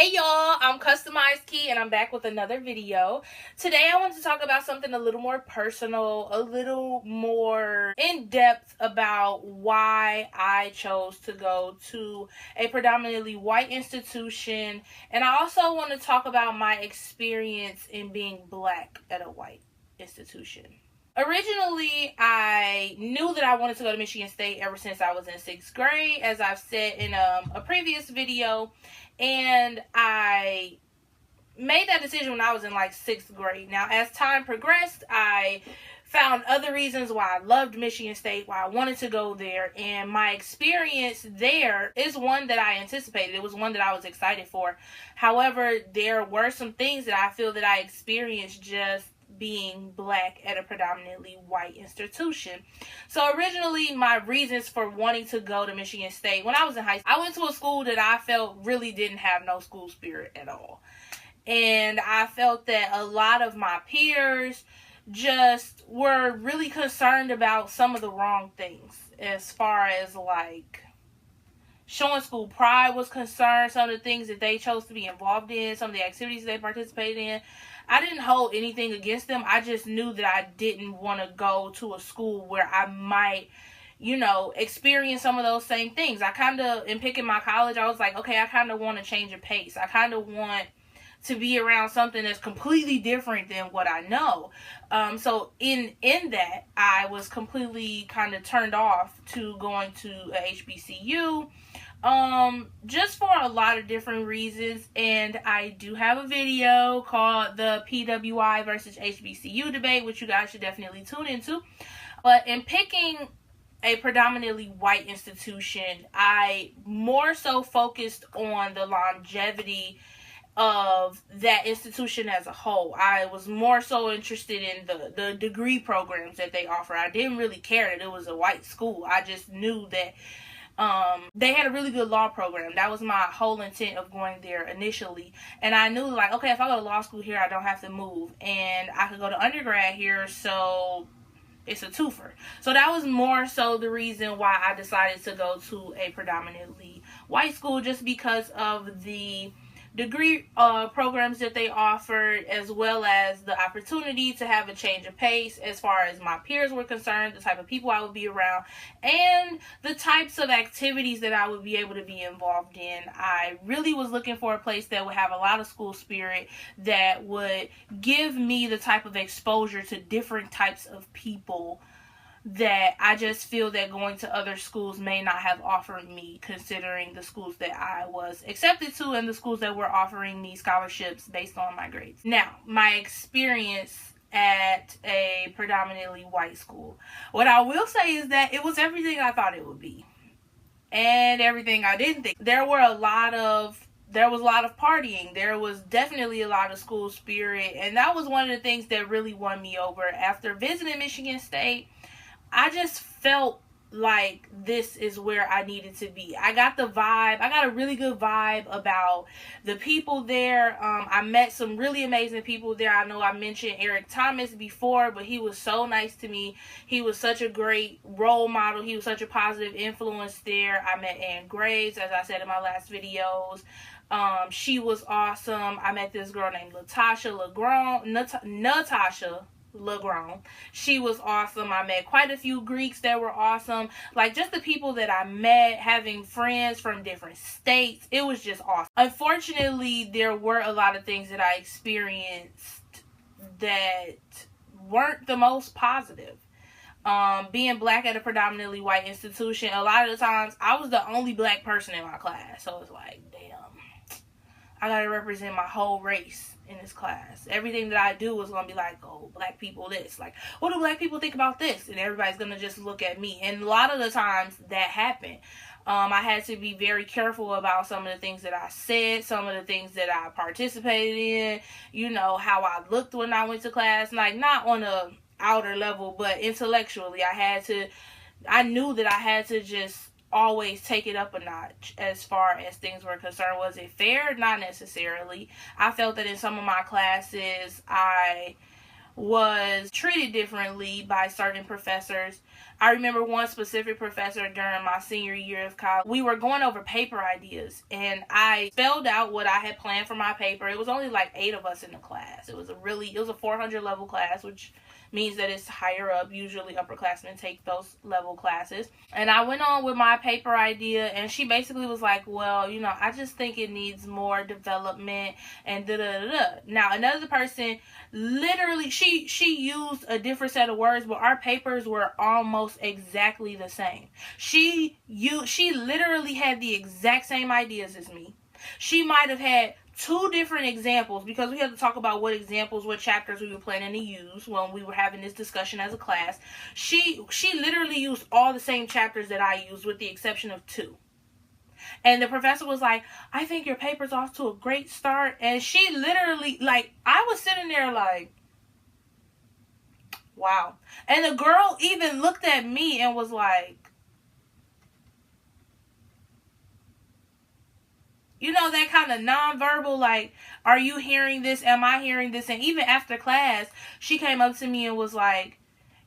Hey y'all, I'm Customized Key and I'm back with another video. Today I want to talk about something a little more personal, a little more in-depth about why I chose to go to a predominantly white institution, and I also want to talk about my experience in being black at a white institution. Originally, I knew that I wanted to go to Michigan State ever since I was in 6th grade, as I've said in a previous video, and I made that decision when I was in like 6th grade. Now, as time progressed, I found other reasons why I loved Michigan State, why I wanted to go there, and my experience there is one that I anticipated. It was one that I was excited for. However, there were some things that I feel that I experienced just being black at a predominantly white institution. So originally, my reasons for wanting to go to Michigan State, when I was in high school, I went to a school that I felt really didn't have no school spirit at all. And I felt that a lot of my peers just were really concerned about some of the wrong things, as far as like showing school pride was concerned, some of the things that they chose to be involved in, some of the activities they participated in. I didn't hold anything against them. I just knew that I didn't want to go to a school where I might, experience some of those same things. I kind of, in picking my college, I was like, okay, I kind of want to change a pace. I kind of want to be around something that's completely different than what I know. So in that, I was completely kind of turned off to going to a HBCU. Just for a lot of different reasons, and I do have a video called the PWI versus HBCU debate, which you guys should definitely tune into. But in picking a predominantly white institution, I more so focused on the longevity of that institution as a whole. I was more so interested in the degree programs that they offer. I didn't really care that it was a white school. I just knew that they had a really good law program. That was my whole intent of going there initially. And I knew, like, okay, if I go to law school here, I don't have to move. And I could go to undergrad here, so it's a twofer. So that was more so the reason why I decided to go to a predominantly white school, just because of the degree programs that they offered, as well as the opportunity to have a change of pace as far as my peers were concerned, the type of people I would be around, and the types of activities that I would be able to be involved in. I really was looking for a place that would have a lot of school spirit, that would give me the type of exposure to different types of people that I just feel that going to other schools may not have offered me, considering the schools that I was accepted to and the schools that were offering me scholarships based on my grades. Now, my experience at a predominantly white school, what I will say is that it was everything I thought it would be, and everything I didn't think. There was a lot of partying. There was definitely a lot of school spirit, and that was one of the things that really won me over. After visiting Michigan State, I just felt like this is where I needed to be. I got the vibe. I got a really good vibe about the people there. I met some really amazing people there. I know I mentioned Eric Thomas before, but he was so nice to me. He was such a great role model. He was such a positive influence there. I met Ann Graves, as I said in my last videos. She was awesome. I met this girl named Natasha Legrand. She was awesome. I met quite a few Greeks that were awesome. Like, just the people that I met, having friends from different states, it was just awesome. Unfortunately, there were a lot of things that I experienced that weren't the most positive. Being black at a predominantly white institution, a lot of the times I was the only black person in my class. So it's like, damn, I gotta represent my whole race in this class. Everything that I do is gonna be like, oh, black people this. Like, what do black people think about this? And everybody's gonna just look at me. And a lot of the times that happened. I had to be very careful about some of the things that I said, some of the things that I participated in, how I looked when I went to class. Like, not on a outer level, but intellectually, I knew that I had to just always take it up a notch as far as things were concerned. Was it fair? Not necessarily. I felt that in some of my classes, I was treated differently by certain professors. I remember one specific professor during my senior year of college. We were going over paper ideas, and I spelled out what I had planned for my paper. It was only like 8 of us in the class. It was a 400 level class, which means that it's higher up. Usually upperclassmen take those level classes. And I went on with my paper idea, and she basically was like, well, I just think it needs more development and da-da-da-da. Now, another person, literally, she used a different set of words, but our papers were almost exactly the same. She literally had the exact same ideas as me. She might have had 2 different examples, because we had to talk about what chapters we were planning to use when we were having this discussion as a class. She literally used all the same chapters that I used, with the exception of 2. And the professor was like, I think your paper's off to a great start. And she literally, like, I was sitting there like, wow. And the girl even looked at me and was like, that kind of nonverbal, like, are you hearing this? Am I hearing this? And even after class, she came up to me and was like,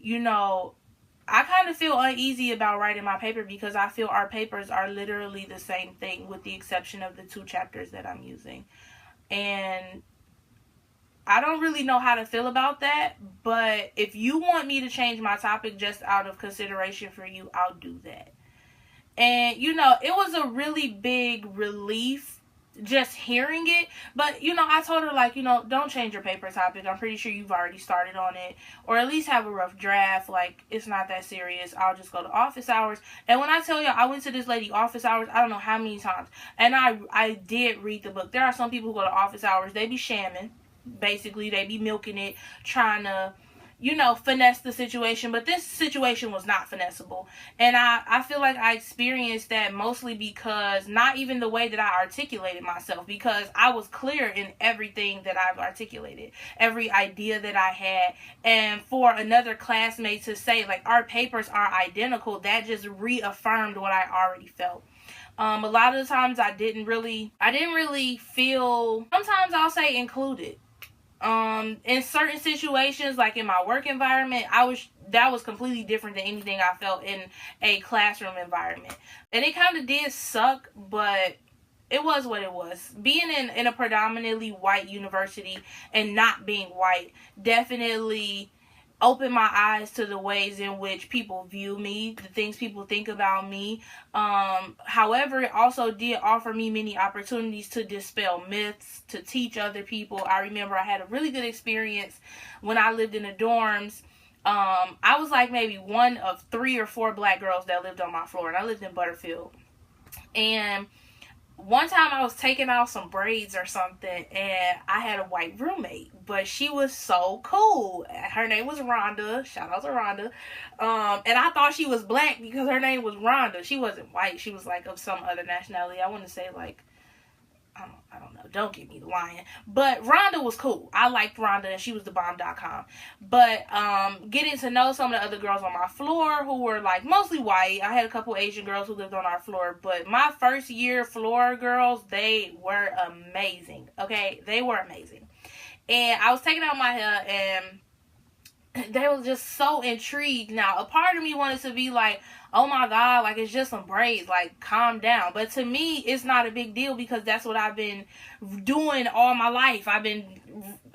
I kind of feel uneasy about writing my paper, because I feel our papers are literally the same thing, with the exception of the 2 chapters that I'm using. And I don't really know how to feel about that, but if you want me to change my topic just out of consideration for you, I'll do that. And, it was a really big relief just hearing it. But, I told her, like, don't change your paper topic. I'm pretty sure you've already started on it. Or at least have a rough draft. Like, it's not that serious. I'll just go to office hours. And when I tell you, I went to this lady office hours, I don't know how many times. And I did read the book. There are some people who go to office hours. They be shamming. Basically, they be milking it, trying to, finesse the situation. But this situation was not finessable. And I feel like I experienced that mostly because, not even the way that I articulated myself, because I was clear in everything that I've articulated, every idea that I had. And for another classmate to say, like, our papers are identical, that just reaffirmed what I already felt. A lot of the times I didn't really feel, sometimes I'll say, included. In certain situations, like in my work environment, that was completely different than anything I felt in a classroom environment. And it kind of did suck, but it was what it was. Being in a predominantly white university and not being white definitely opened my eyes to the ways in which people view me, the things people think about me. However, it also did offer me many opportunities to dispel myths, to teach other people. I remember I had a really good experience when I lived in the dorms. I was like maybe one of 3 or 4 black girls that lived on my floor, and I lived in Butterfield. And one time I was taking out some braids or something, and I had a white roommate, but she was so cool. Her name was Rhonda. Shout out to Rhonda. And I thought she was black because her name was Rhonda. She wasn't white. She was like of some other nationality. I want to say like, I don't know. Don't get me lying. But Rhonda was cool. I liked Rhonda, and she was the bomb.com. But getting to know some of the other girls on my floor who were like mostly white. I had a couple Asian girls who lived on our floor. But my first year floor girls, they were amazing. Okay? They were amazing. And I was taking out my hair, and they were just so intrigued. Now, a part of me wanted to be like, oh my God, like, it's just some braids, like, calm down. But to me, it's not a big deal, because that's what I've been doing all my life. I've been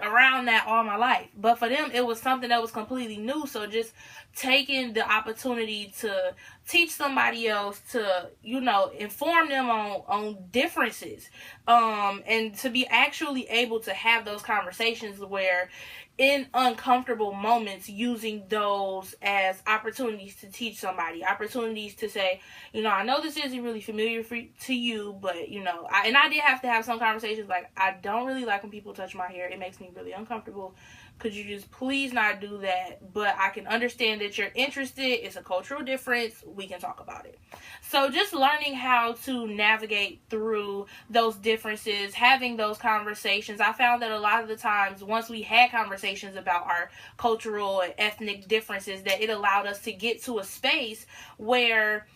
around that all my life. But for them, it was something that was completely new. So just taking the opportunity to teach somebody else, to, inform them on differences, and to be actually able to have those conversations where, in uncomfortable moments, using those as opportunities to teach somebody, opportunities to say, I know this isn't really familiar to you, but, I did have to have some conversations like, I don't really like when people touch my hair. It makes me really uncomfortable. Could you just please not do that? But I can understand that you're interested. It's a cultural difference. We can talk about it. So just learning how to navigate through those differences, having those conversations. I found that a lot of the times, once we had conversations about our cultural and ethnic differences, that it allowed us to get to a space where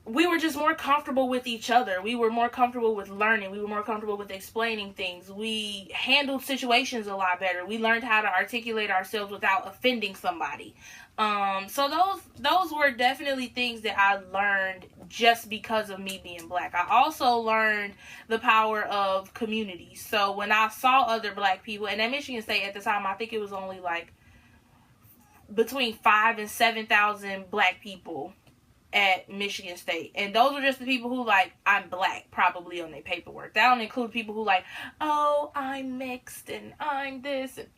we were just more comfortable with each other. We were more comfortable with learning. We were more comfortable with explaining things. We handled situations a lot better. We learned how to articulate ourselves without offending somebody. So those were definitely things that I learned just because of me being black. I also learned the power of community. So when I saw other black people, and at Michigan State at the time, I think it was only like between 5,000 and 7,000 black people at Michigan State, and those were just the people who like, I'm black, probably on their paperwork. That don't include people who like, oh, I'm mixed and I'm this, and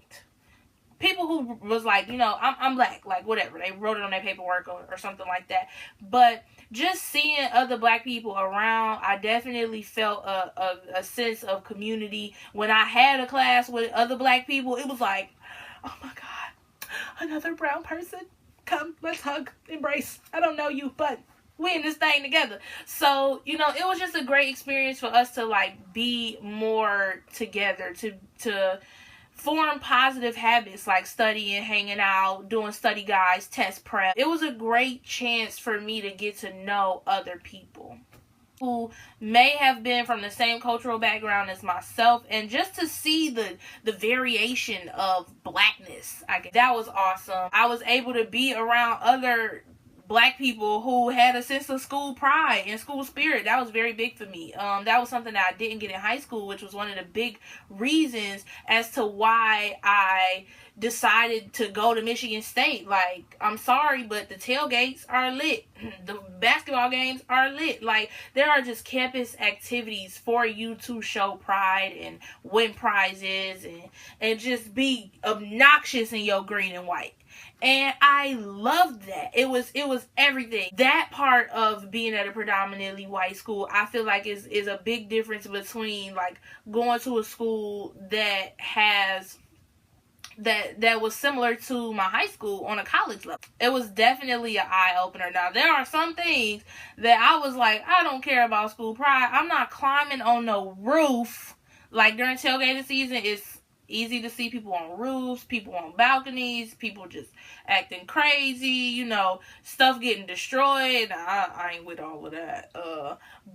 people who was like, you know, I'm black, like whatever, they wrote it on their paperwork or something like that. But just seeing other black people around, I definitely felt a sense of community. When I had a class with other black people, it was like, oh my god, another brown person, come, let's hug, embrace. I don't know you, but we in this thing together. So, you know, it was just a great experience for us to like be more together, to form positive habits like studying, hanging out, doing study guides, test prep. It was a great chance for me to get to know other people who may have been from the same cultural background as myself, and just to see the variation of blackness. I guess that was awesome. I was able to be around other black people who had a sense of school pride and school spirit. That was very big for me. That was something that I didn't get in high school, which was one of the big reasons as to why I decided to go to Michigan State. Like, I'm sorry, but the tailgates are lit. The basketball games are lit. Like, there are just campus activities for you to show pride and win prizes and just be obnoxious in your green and white. And I loved that. It was everything. That part of being at a predominantly white school, I feel like is a big difference between like going to a school that has that was similar to my high school on a college level. It was definitely an eye-opener. Now, there are some things that I was like, I don't care about school pride. I'm not climbing on no roof. Like, during tailgating season, it's easy to see people on roofs, people on balconies, people just acting crazy, you know, stuff getting destroyed. I ain't with all of that.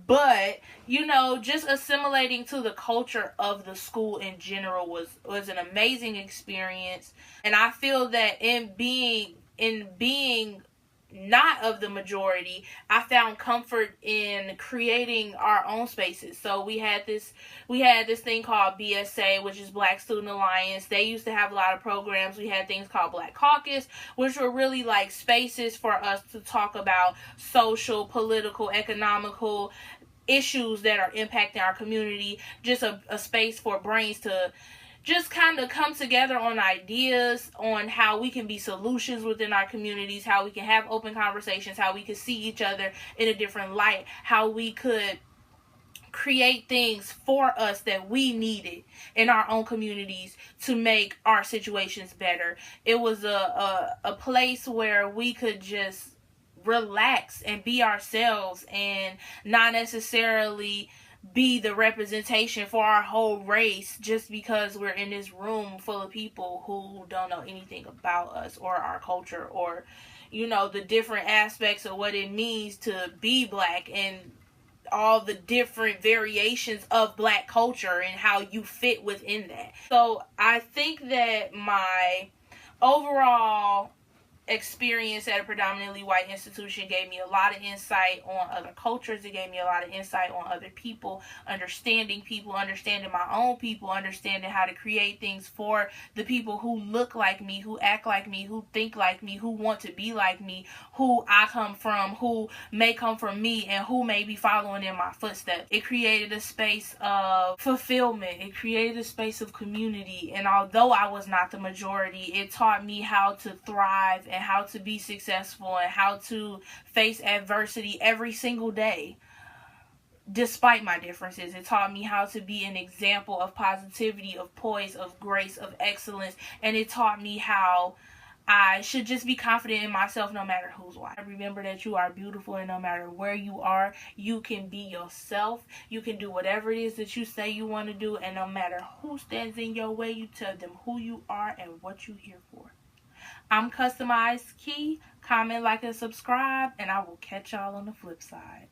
But, you know, just assimilating to the culture of the school in general was an amazing experience. And I feel that in being not of the majority, I found comfort in creating our own spaces. So we had this thing called BSA, which is Black Student Alliance. They used to have a lot of programs. We had things called Black Caucus, which were really like spaces for us to talk about social, political, economical issues that are impacting our community. Just a space for brains to just kind of come together on ideas on how we can be solutions within our communities, how we can have open conversations, how we can see each other in a different light, how we could create things for us that we needed in our own communities to make our situations better. It was a place where we could just relax and be ourselves and not necessarily be the representation for our whole race just because we're in this room full of people who don't know anything about us or our culture or, you know, the different aspects of what it means to be black and all the different variations of black culture and how you fit within that. So I think that my overall experience at a predominantly white institution gave me a lot of insight on other cultures. It gave me a lot of insight on other people, understanding my own people, understanding how to create things for the people who look like me, who act like me, who think like me, who want to be like me, who I come from, who may come from me, and who may be following in my footsteps. It created a space of fulfillment. It created a space of community. And although I was not the majority, it taught me how to thrive and how to be successful and how to face adversity every single day. Despite my differences, it taught me how to be an example of positivity, of poise, of grace, of excellence, and it taught me how I should just be confident in myself no matter who's watching. Remember that you are beautiful, and no matter where you are, you can be yourself. You can do whatever it is that you say you want to do, and no matter who stands in your way, you tell them who you are and what you're here for. I'm Customized Key. Comment, like, and subscribe, and I will catch y'all on the flip side.